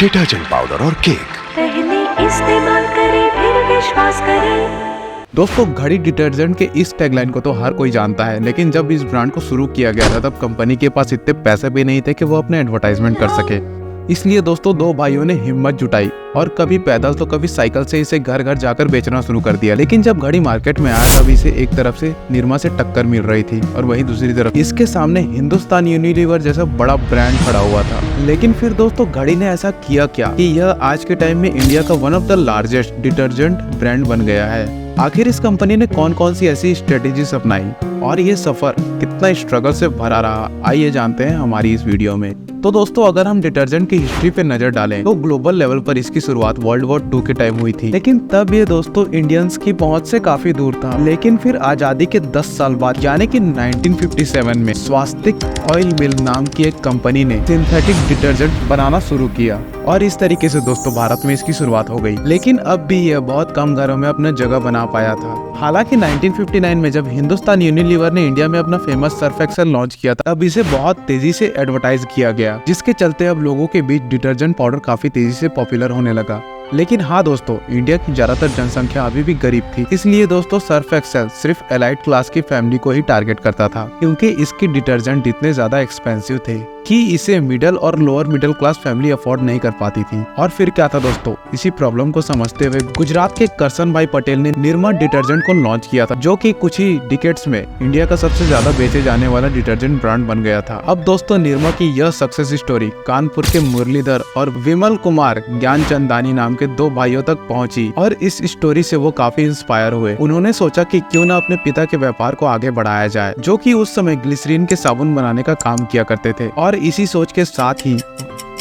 Detergent powder और cake. पहले इस्तेमाल करें फिर विश्वास करें। दोस्तों, घड़ी डिटर्जेंट के इस टैगलाइन को तो हर कोई जानता है, लेकिन जब इस ब्रांड को शुरू किया गया था तब कंपनी के पास इतने पैसे भी नहीं थे कि वो अपने एडवर्टाइजमेंट कर सके। इसलिए दोस्तों, दो भाइयों ने हिम्मत जुटाई और कभी पैदल तो कभी साइकिल से इसे घर घर जाकर बेचना शुरू कर दिया। लेकिन जब घड़ी मार्केट में आया तब इसे एक तरफ से निरमा से टक्कर मिल रही थी और वहीं दूसरी तरफ इसके सामने हिंदुस्तान यूनिलीवर जैसा बड़ा ब्रांड खड़ा हुआ था। लेकिन फिर दोस्तों, घड़ी ने ऐसा किया क्या कि यह आज के टाइम में इंडिया का one of the largest detergent brand बन गया है। आखिर इस कंपनी ने कौन कौन सी ऐसी स्ट्रेटेजीज अपनाई और ये सफर कितना स्ट्रगल से भरा रहा, आइए जानते हैं हमारी इस वीडियो में। तो दोस्तों, अगर हम डिटर्जेंट की हिस्ट्री पे नजर डालें तो ग्लोबल लेवल पर इसकी शुरुआत वर्ल्ड वॉर 2 के टाइम हुई थी, लेकिन तब ये दोस्तों इंडियंस की पहुंच से काफी दूर था। लेकिन फिर आजादी के 10 साल बाद यानी कि 1957 में स्वास्तिक ऑयल मिल नाम की एक कंपनी ने सिंथेटिक डिटर्जेंट बनाना शुरू किया और इस तरीके से दोस्तों भारत में इसकी शुरुआत हो गई। लेकिन अब भी यह बहुत कम घरों में अपना जगह बना पाया था। हालांकि 1959 में जब हिंदुस्तान यूनिलीवर ने इंडिया में अपना फेमस सर्फ एक्सेल लॉन्च किया था, अब इसे बहुत तेजी से एडवर्टाइज किया गया, जिसके चलते अब लोगों के बीच डिटर्जेंट पाउडर काफी तेजी से पॉपुलर होने लगा। लेकिन हाँ दोस्तों, इंडिया की ज्यादातर जनसंख्या अभी भी गरीब थी, इसलिए दोस्तों सर्फ एक्सेल सिर्फ एलाइट क्लास की फैमिली को ही टारगेट करता था, क्योंकि इसकी डिटर्जेंट इतने ज्यादा एक्सपेंसिव थे कि इसे मिडिल और lower middle class family afford नहीं कर पाती थी। और फिर क्या था दोस्तों, इसी प्रॉब्लम को समझते हुए गुजरात के करसन भाई पटेल ने निर्मा डिटर्जेंट को लॉन्च किया था, जो कि कुछ ही डिकेड्स में इंडिया का सबसे ज्यादा बेचे जाने वाला डिटर्जेंट ब्रांड बन गया था। अब दोस्तों, निर्मा की यह सक्सेस स्टोरी कानपुर के मुरलीधर और विमल कुमार ज्ञानचंदानी नाम के 2 भाइयों तक पहुंची और इस स्टोरी से वो काफी इंस्पायर हुए। उन्होंने सोचा कि क्यों ना अपने पिता के व्यापार को आगे बढ़ाया जाए, जो कि उस समय ग्लिसरीन के साबुन बनाने का काम किया करते थे। और इसी सोच के साथ ही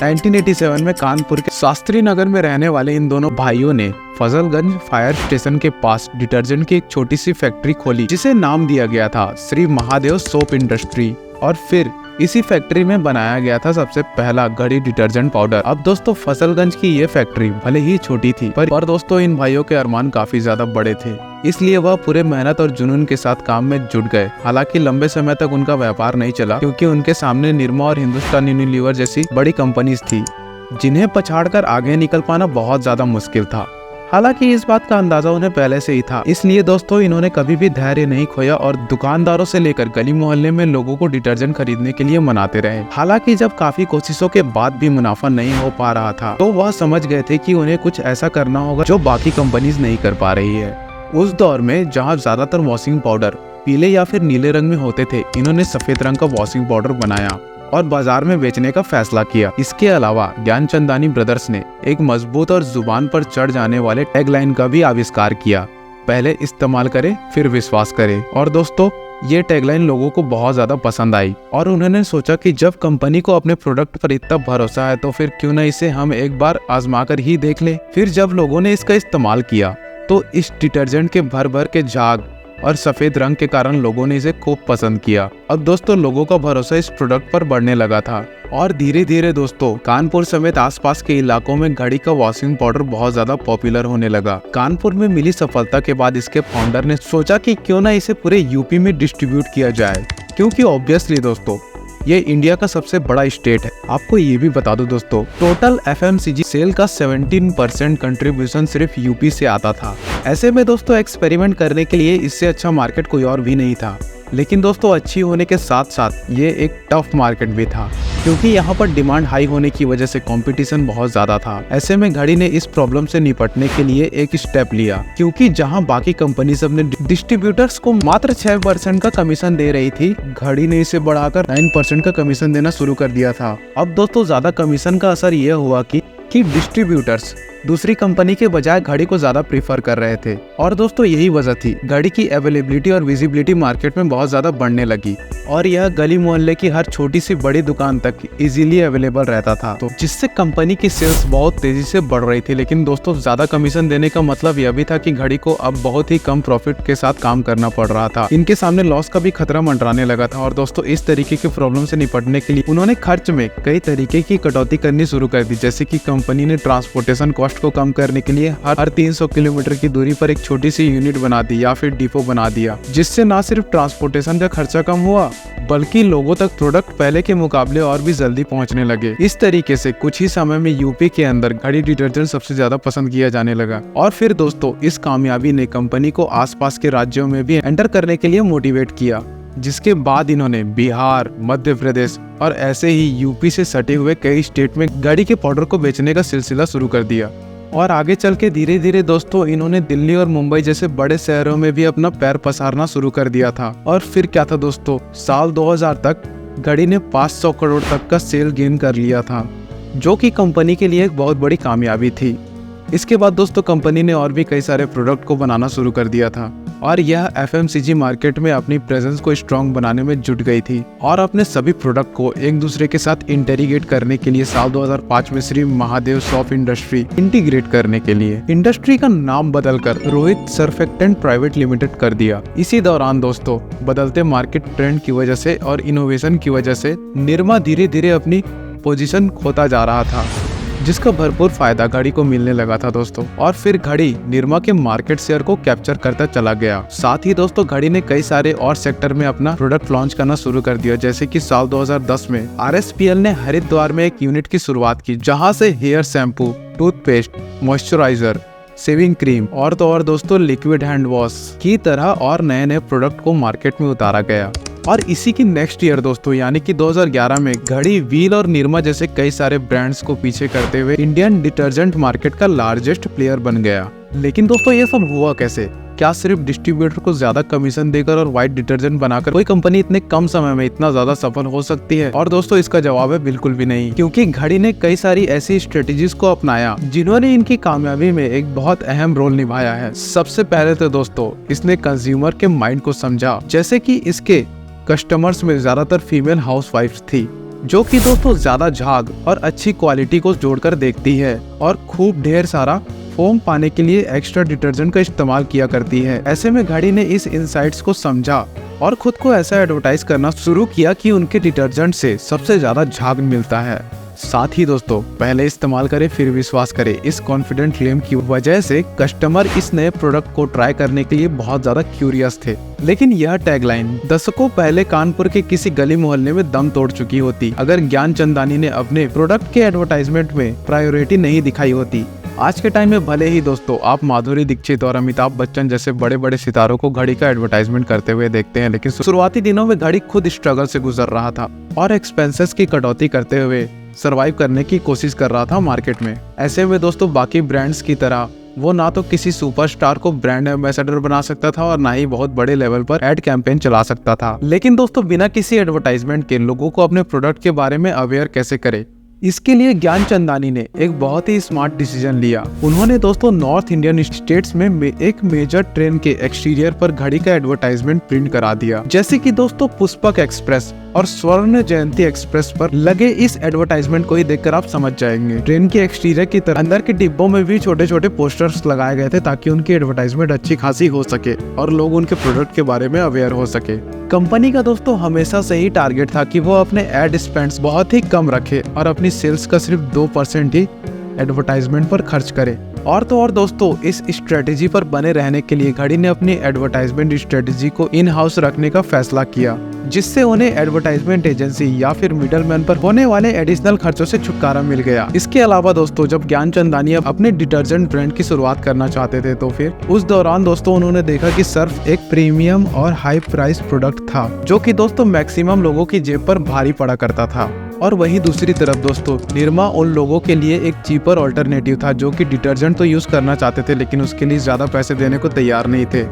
1987 में कानपुर के शास्त्री नगर में रहने वाले इन दोनों भाइयों ने फजलगंज फायर स्टेशन के पास डिटर्जेंट की एक छोटी सी फैक्ट्री खोली, जिसे नाम दिया गया था श्री महादेव सोप इंडस्ट्री। और फिर इसी फैक्ट्री में बनाया गया था सबसे पहला घड़ी डिटर्जेंट पाउडर। अब दोस्तों, फसलगंज की ये फैक्ट्री भले ही छोटी थी, पर दोस्तों इन भाइयों के अरमान काफी ज्यादा बड़े थे, इसलिए वह पूरे मेहनत और जुनून के साथ काम में जुट गए। हालांकि लंबे समय तक उनका व्यापार नहीं चला, क्योंकि उनके सामने निरमा और हिंदुस्तान यूनिलीवर जैसी बड़ी कंपनीज थी, जिन्हें पछाड़कर आगे निकल पाना बहुत ज्यादा मुश्किल था। हालांकि इस बात का अंदाजा उन्हें पहले से ही था, इसलिए दोस्तों इन्होंने कभी भी धैर्य नहीं खोया और दुकानदारों से लेकर गली मोहल्ले में लोगों को डिटर्जेंट खरीदने के लिए मनाते रहे। हालांकि जब काफी कोशिशों के बाद भी मुनाफा नहीं हो पा रहा था, तो वह समझ गए थे कि उन्हें कुछ ऐसा करना होगा जो बाकी कंपनीज नहीं कर पा रही है। उस दौर में जहाँ ज्यादातर वॉशिंग पाउडर पीले या फिर नीले रंग में होते थे, इन्होंने सफेद रंग का वॉशिंग पाउडर बनाया और बाजार में बेचने का फैसला किया। इसके अलावा ज्ञानचंदानी ब्रदर्स ने एक मजबूत और जुबान पर चढ़ जाने वाले टैगलाइन का भी आविष्कार किया, पहले इस्तेमाल करें फिर विश्वास करें। और दोस्तों, ये टैगलाइन लोगों को बहुत ज्यादा पसंद आई और उन्होंने सोचा कि जब कंपनी को अपने प्रोडक्ट पर इतना भरोसा है, तो फिर क्यों न इसे हम एक बार आजमा कर ही देख ले। फिर जब लोगों ने इसका इस्तेमाल किया तो इस डिटर्जेंट के भर भर के झाग और सफेद रंग के कारण लोगों ने इसे खूब पसंद किया। अब दोस्तों, लोगों का भरोसा इस प्रोडक्ट पर बढ़ने लगा था और धीरे धीरे दोस्तों कानपुर समेत आसपास के इलाकों में घड़ी का वॉशिंग पाउडर बहुत ज्यादा पॉपुलर होने लगा। कानपुर में मिली सफलता के बाद इसके फाउंडर ने सोचा कि क्यों ना इसे पूरे यूपी में डिस्ट्रीब्यूट किया जाए, क्योंकि ऑब्वियसली दोस्तों ये इंडिया का सबसे बड़ा स्टेट है। आपको ये भी बता दो दोस्तों, टोटल FMCG सेल का 17% कंट्रीब्यूशन सिर्फ यूपी से आता था। ऐसे में दोस्तों एक्सपेरिमेंट करने के लिए इससे अच्छा मार्केट कोई और भी नहीं था। लेकिन दोस्तों, अच्छी होने के साथ साथ ये एक टफ मार्केट भी था, क्योंकि यहाँ पर डिमांड हाई होने की वजह से कंपटीशन बहुत ज्यादा था। ऐसे में घड़ी ने इस प्रॉब्लम से निपटने के लिए एक स्टेप लिया, क्योंकि जहाँ बाकी कंपनीज अपने डिस्ट्रीब्यूटर्स को मात्र 6% का कमीशन दे रही थी, घड़ी ने इसे बढ़ाकर 9% का कमीशन देना शुरू कर दिया था। अब दोस्तों, ज्यादा कमीशन का असर यह हुआ कि डिस्ट्रीब्यूटर्स दूसरी कंपनी के बजाय घड़ी को ज्यादा प्रीफर कर रहे थे। और दोस्तों, यही वजह थी घड़ी की अवेलेबिलिटी और विजिबिलिटी मार्केट में बहुत ज्यादा बढ़ने लगी और यह गली मोहल्ले की हर छोटी सी बड़ी दुकान तक इजीली अवेलेबल रहता था, तो जिससे कंपनी की सेल्स बहुत तेजी से बढ़ रही थी। लेकिन दोस्तों, ज्यादा कमीशन देने का मतलब यह भी था कि घड़ी को अब बहुत ही कम प्रॉफिट के साथ काम करना पड़ रहा था। इनके सामने लॉस का भी खतरा मंडराने लगा था। और दोस्तों, इस तरीके की प्रॉब्लम से निपटने के लिए उन्होंने खर्च में कई तरीके की कटौती करनी शुरू कर दी, जैसे कि कंपनी ने ट्रांसपोर्टेशन कॉस्ट कॉस्ट को कम करने के लिए हर 300 किलोमीटर की दूरी पर एक छोटी सी यूनिट बना दी या फिर डिपो बना दिया, जिससे न सिर्फ ट्रांसपोर्टेशन का खर्चा कम हुआ बल्कि लोगों तक प्रोडक्ट पहले के मुकाबले और भी जल्दी पहुंचने लगे। इस तरीके से कुछ ही समय में यूपी के अंदर घड़ी डिटर्जेंट सबसे ज्यादा पसंद किया जाने लगा। और फिर दोस्तों इस कामयाबी ने कंपनी को आसपास के राज्यों में भी एंटर करने के लिए मोटिवेट किया, जिसके बाद इन्होंने बिहार, मध्य प्रदेश और ऐसे ही यूपी से सटे हुए कई स्टेट में घड़ी के पाउडर को बेचने का सिलसिला शुरू कर दिया। और आगे चल के धीरे धीरे दोस्तों इन्होंने दिल्ली और मुंबई जैसे बड़े शहरों में भी अपना पैर पसारना शुरू कर दिया था। और फिर क्या था दोस्तों, साल 2000 तक घड़ी ने 500 करोड़ तक का सेल गेन कर लिया था, जो कि कंपनी के लिए एक बहुत बड़ी कामयाबी थी। इसके बाद दोस्तों कंपनी ने और भी कई सारे प्रोडक्ट को बनाना शुरू कर दिया था और यह एफएमसीजी मार्केट में अपनी प्रेजेंस को स्ट्रॉन्ग बनाने में जुट गई थी और अपने सभी प्रोडक्ट को एक दूसरे के साथ इंटीग्रेट करने के लिए साल 2005 में Shri Mahadev soft industry integrate करने के लिए इंडस्ट्री का नाम बदलकर रोहित सर्फेक्टेंट प्राइवेट लिमिटेड कर दिया। इसी दौरान दोस्तों बदलते मार्केट ट्रेंड की वजह से और इनोवेशन की वजह से निरमा धीरे धीरे अपनी पोजीशन खोता जा रहा था, जिसका भरपूर फायदा घड़ी को मिलने लगा था दोस्तों। और फिर घड़ी निरमा के मार्केट शेयर को कैप्चर करता चला गया। साथ ही दोस्तों घड़ी ने कई सारे और सेक्टर में अपना प्रोडक्ट लॉन्च करना शुरू कर दिया, जैसे कि साल 2010 में आरएसपीएल ने हरिद्वार में एक यूनिट की शुरुआत की, जहां से hair shampoo, toothpaste, moisturiser, shaving cream और तो और दोस्तों लिक्विड हैंड वॉश की तरह और नए नए प्रोडक्ट को मार्केट में उतारा गया। और इसी की नेक्स्ट ईयर दोस्तों यानी कि 2011 में घड़ी, व्हील और निरमा जैसे कई सारे ब्रांड्स को पीछे करते हुए इंडियन डिटर्जेंट मार्केट का लार्जेस्ट प्लेयर बन गया। लेकिन दोस्तों ये सब हुआ कैसे? क्या सिर्फ डिस्ट्रीब्यूटर को ज्यादा कमीशन देकर और व्हाइट डिटर्जेंट बनाकर कोई कंपनी इतने कम समय में इतना ज्यादा सफल हो सकती है? और दोस्तों इसका जवाब है बिल्कुल भी नहीं, क्योंकि घड़ी ने कई सारी ऐसी स्ट्रेटेजीज को अपनाया जिन्होंने इनकी कामयाबी में एक बहुत अहम रोल निभाया है। सबसे पहले तो दोस्तों इसने कंज्यूमर के माइंड को समझा, जैसे कि इसके कस्टमर्स में ज्यादातर फीमेल हाउसवाइफ्स थी, जो कि दोस्तों ज्यादा झाग और अच्छी क्वालिटी को जोड़कर देखती है और खूब ढेर सारा फोम पाने के लिए एक्स्ट्रा डिटर्जेंट का इस्तेमाल किया करती है। ऐसे में घड़ी ने इस इंसाइट्स को समझा और खुद को ऐसा एडवर्टाइज करना शुरू किया कि उनके डिटर्जेंट से सबसे ज्यादा झाग मिलता है। साथ ही दोस्तों पहले इस्तेमाल करें फिर विश्वास करें, इस कॉन्फिडेंट क्लेम की वजह से कस्टमर इस नए प्रोडक्ट को ट्राई करने के लिए बहुत ज्यादा क्यूरियस थे। लेकिन यह टैगलाइन दशकों पहले कानपुर के किसी गली मोहल्ले में दम तोड़ चुकी होती अगर ज्ञानचंदानी ने अपने प्रोडक्ट के एडवर्टाइजमेंट में प्रायोरिटी नहीं दिखाई होती। आज के टाइम में भले ही दोस्तों आप माधुरी दीक्षित और अमिताभ बच्चन जैसे बड़े बड़े सितारों को घड़ी का एडवर्टाइजमेंट करते हुए देखते हैं, लेकिन शुरुआती दिनों में घड़ी खुद स्ट्रगल से गुजर रहा था और एक्सपेंसेस की कटौती करते हुए सरवाइव करने की कोशिश कर रहा था मार्केट में। ऐसे में दोस्तों बाकी ब्रांड्स की तरह वो ना तो किसी सुपरस्टार को ब्रांड एम्बेसडर बना सकता था और ना ही बहुत बड़े लेवल पर एड कैंपेन चला सकता था। लेकिन दोस्तों बिना किसी एडवर्टाइजमेंट के लोगों को अपने प्रोडक्ट के बारे में अवेयर कैसे करे, इसके लिए ज्ञानचंदानी ने एक बहुत ही स्मार्ट डिसीजन लिया। उन्होंने दोस्तों नॉर्थ इंडियन स्टेट्स में एक मेजर ट्रेन के एक्सटीरियर पर घड़ी का एडवर्टाइजमेंट प्रिंट करा दिया, जैसे कि दोस्तों पुष्पक एक्सप्रेस और स्वर्ण जयंती एक्सप्रेस पर लगे इस एडवर्टाइजमेंट को ही देखकर आप समझ जाएंगे। ट्रेन के एक्सटीरियर की तरह अंदर के डिब्बों में भी छोटे छोटे पोस्टर्स लगाए गए थे ताकि उनकी एडवर्टाइजमेंट अच्छी खासी हो सके और लोग उनके प्रोडक्ट के बारे में अवेयर हो सके। कंपनी का दोस्तों हमेशा से ही टारगेट था कि वो अपने एड स्पेंड्स बहुत ही कम रखे और अपनी सेल्स का सिर्फ 2% ही एडवर्टाइजमेंट पर खर्च करे। और तो और दोस्तों इस स्ट्रेटेजी पर बने रहने के लिए घड़ी ने अपनी एडवर्टाइजमेंट स्ट्रेटेजी को इन हाउस रखने का फैसला किया, जिससे उन्हें एडवर्टाइजमेंट एजेंसी या फिर मिडलमैन पर होने वाले एडिशनल खर्चों से छुटकारा मिल गया। इसके अलावा दोस्तों जब ज्ञानचंदानी अपने डिटर्जेंट ब्रांड की शुरुआत करना चाहते थे तो फिर उस दौरान दोस्तों उन्होंने देखा कि सर्फ एक प्रीमियम और हाई प्राइस प्रोडक्ट था, जो कि दोस्तों मैक्सिमम लोगों की जेब पर भारी पड़ा करता था। और वहीं दूसरी तरफ दोस्तों निरमा उन लोगों के लिए एक चीपर ऑल्टरनेटिव था जो कि डिटर्जेंट तो यूज करना चाहते थे लेकिन उसके लिए ज्यादा पैसे देने को तैयार नहीं थे।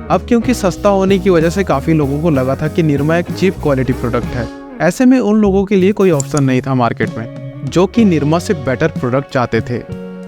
अब क्योंकि सस्ता होने की वजह से काफी लोगों को लगा था कि निरमा एक चीप क्वालिटी प्रोडक्ट है। ऐसे में उन लोगों के लिए कोई ऑप्शन नहीं था मार्केट में जो कि निरमा से बेटर प्रोडक्ट चाहते थे,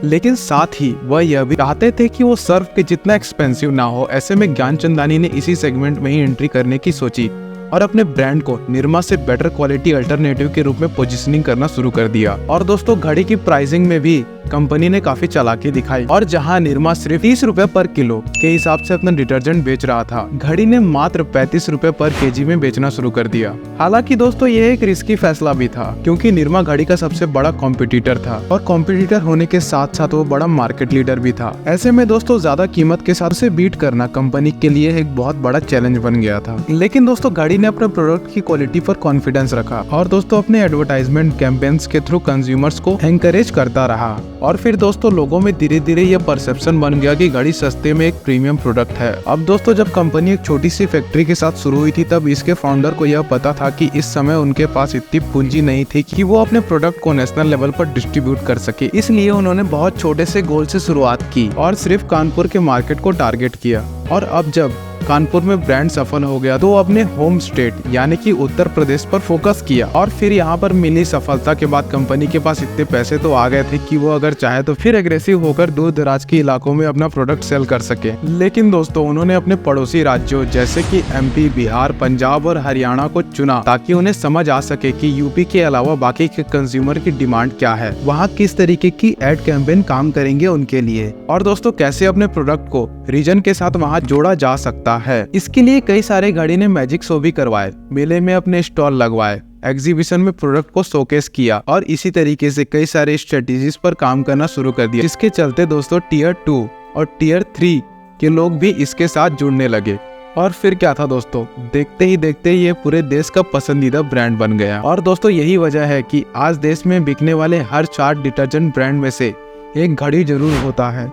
लेकिन साथ ही वह यह भी चाहते थे कि वो सर्फ के जितना एक्सपेंसिव ना हो। ऐसे में ज्ञानचंदानी ने इसी सेगमेंट में ही एंट्री करने की सोची और अपने ब्रांड को निरमा से बेटर क्वालिटी अल्टरनेटिव के रूप में पोजीशनिंग करना शुरू कर दिया। और दोस्तों घड़ी की प्राइसिंग में भी कंपनी ने काफी चालाकी दिखाई और जहां निरमा सिर्फ 30 रुपए पर किलो के हिसाब से अपना डिटर्जेंट बेच रहा था, घड़ी ने मात्र 35 रुपए पर केजी में बेचना शुरू कर दिया। हालांकि दोस्तों ये एक रिस्की फैसला भी था, क्योंकि निरमा घड़ी का सबसे बड़ा कॉम्पिटिटर था और कॉम्पिटिटर होने के साथ साथ वो बड़ा मार्केट लीडर भी था। ऐसे में दोस्तों ज्यादा कीमत के साथ उसे बीट करना कंपनी के लिए एक बहुत बड़ा चैलेंज बन गया था। लेकिन दोस्तों घड़ी ने अपने प्रोडक्ट की क्वालिटी पर कॉन्फिडेंस रखा और दोस्तों अपने एडवर्टाइजमेंट कैंपेन्स के थ्रू कंज्यूमर्स को एनकरेज करता रहा। और फिर दोस्तों लोगों में धीरे धीरे ये परसेप्शन बन गया कि घड़ी सस्ते में एक प्रीमियम प्रोडक्ट है। अब दोस्तों जब कंपनी एक छोटी सी फैक्ट्री के साथ शुरू हुई थी, तब इसके फाउंडर को यह पता था कि इस समय उनके पास इतनी पूंजी नहीं थी कि वो अपने प्रोडक्ट को नेशनल लेवल पर डिस्ट्रीब्यूट कर सके। इसलिए उन्होंने बहुत छोटे से गोल से शुरुआत की और सिर्फ कानपुर के मार्केट को टारगेट किया। और अब जब कानपुर में ब्रांड सफल हो गया तो अपने होम स्टेट यानी कि उत्तर प्रदेश पर फोकस किया। और फिर यहाँ पर मिली सफलता के बाद कंपनी के पास इतने पैसे तो आ गए थे कि वो अगर चाहे तो फिर एग्रेसिव होकर दूर दराज के इलाकों में अपना प्रोडक्ट सेल कर सके। लेकिन दोस्तों उन्होंने अपने पड़ोसी राज्यों जैसे कि एमपी, बिहार, पंजाब और हरियाणा को चुना ताकि उन्हें समझ आ सके कि यूपी के अलावा बाकी के कंज्यूमर की डिमांड क्या है, वहाँ किस तरीके की एड कैंपेन काम करेंगे उनके लिए, और दोस्तों कैसे अपने प्रोडक्ट को रीजन के साथ वहाँ जोड़ा जा सकता है। इसके लिए कई सारे घड़ी ने मैजिक शो भी करवाए, मेले में अपने स्टॉल लगवाए, एग्जीबिशन में प्रोडक्ट को शोकेस किया और इसी तरीके से कई सारे स्ट्रेटेजीज पर काम करना शुरू कर दिया, जिसके चलते दोस्तों टियर 2 और टियर 3 के लोग भी इसके साथ जुड़ने लगे। और फिर क्या था दोस्तों, देखते ही देखते ये पूरे देश का पसंदीदा ब्रांड बन गया। और दोस्तों यही वजह है कि आज देश में बिकने वाले हर 4 डिटर्जेंट ब्रांड में से एक घड़ी जरूर होता है।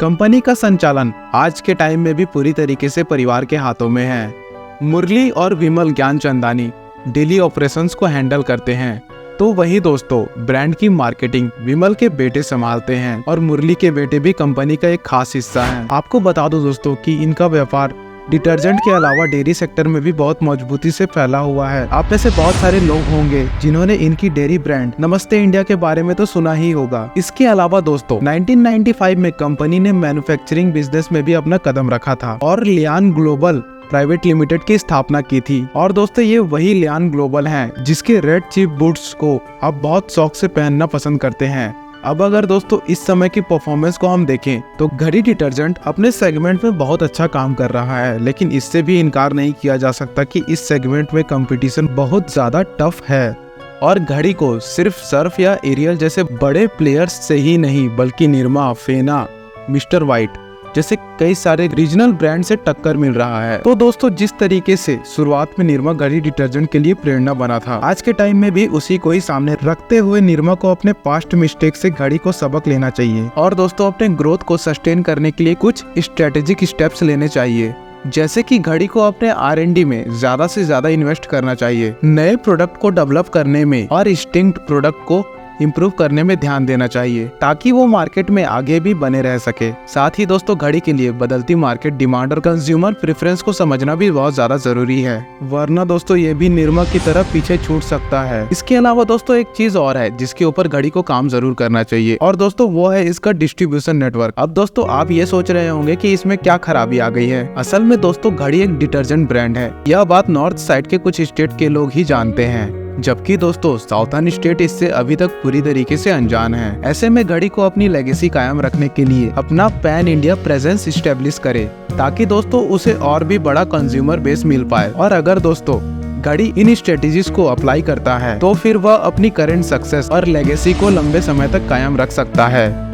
कंपनी का संचालन आज के टाइम में भी पूरी तरीके से परिवार के हाथों में है। मुरली और विमल ज्ञानचंदानी डेली ऑपरेशंस को हैंडल करते हैं, तो वही दोस्तों ब्रांड की मार्केटिंग विमल के बेटे संभालते हैं और मुरली के बेटे भी कंपनी का एक खास हिस्सा हैं। आपको बता दो दोस्तों कि इनका व्यापार डिटर्जेंट के अलावा डेयरी सेक्टर में भी बहुत मजबूती से फैला हुआ है। आप में से बहुत सारे लोग होंगे जिन्होंने इनकी डेयरी ब्रांड नमस्ते इंडिया के बारे में तो सुना ही होगा। इसके अलावा दोस्तों 1995 में कंपनी ने मैन्युफैक्चरिंग बिजनेस में भी अपना कदम रखा था और लियान ग्लोबल प्राइवेट लिमिटेड की स्थापना की थी। और दोस्तों ये वही लियान ग्लोबल हैं जिसके रेड चीफ बूट्स को आप बहुत शौक से पहनना पसंद करते हैं। अब अगर दोस्तों इस समय की परफॉर्मेंस को हम देखें तो घड़ी डिटर्जेंट अपने सेगमेंट में बहुत अच्छा काम कर रहा है, लेकिन इससे भी इनकार नहीं किया जा सकता कि इस सेगमेंट में कंपटीशन बहुत ज्यादा टफ है। और घड़ी को सिर्फ सर्फ या एरियल जैसे बड़े प्लेयर्स से ही नहीं बल्कि निरमा, फेना, मिस्टर वाइट जैसे कई सारे रीजनल ब्रांड से टक्कर मिल रहा है। तो दोस्तों जिस तरीके से शुरुआत में निरमा घड़ी डिटर्जेंट के लिए प्रेरणा बना था, आज के टाइम में भी उसी को ही सामने रखते हुए निरमा को अपने पास्ट मिस्टेक से घड़ी को सबक लेना चाहिए और दोस्तों अपने ग्रोथ को सस्टेन करने के लिए कुछ स्ट्रेटेजिक स्टेप्स लेने चाहिए, जैसे कि घड़ी को अपने R&D में ज्यादा से ज्यादा इन्वेस्ट करना चाहिए, नए प्रोडक्ट को डेवलप करने में और डिस्टिंक्ट प्रोडक्ट को इम्प्रूव करने में ध्यान देना चाहिए ताकि वो मार्केट में आगे भी बने रह सके। साथ ही दोस्तों घड़ी के लिए बदलती मार्केट डिमांड और कंज्यूमर प्रेफरेंस को समझना भी बहुत ज्यादा जरूरी है, वरना दोस्तों ये भी निरमा की तरह पीछे छूट सकता है। इसके अलावा दोस्तों एक चीज और है जिसके ऊपर घड़ी को काम जरूर करना चाहिए और दोस्तों वो है इसका डिस्ट्रीब्यूशन नेटवर्क। अब दोस्तों आप ये सोच रहे होंगे कि इसमें क्या खराबी आ गई है। असल में दोस्तों घड़ी एक डिटर्जेंट ब्रांड है, यह बात नॉर्थ साइड के कुछ स्टेट के लोग ही जानते हैं, जबकि दोस्तों साउथर्न स्टेट इससे अभी तक पूरी तरीके से अनजान है। ऐसे में घड़ी को अपनी लेगेसी कायम रखने के लिए अपना पैन इंडिया प्रेजेंस स्टेब्लिश करे ताकि दोस्तों उसे और भी बड़ा कंज्यूमर बेस मिल पाए। और अगर दोस्तों घड़ी इन स्ट्रेटेजीज को अप्लाई करता है तो फिर वह अपनी करंट सक्सेस और लेगेसी को लंबे समय तक कायम रख सकता है।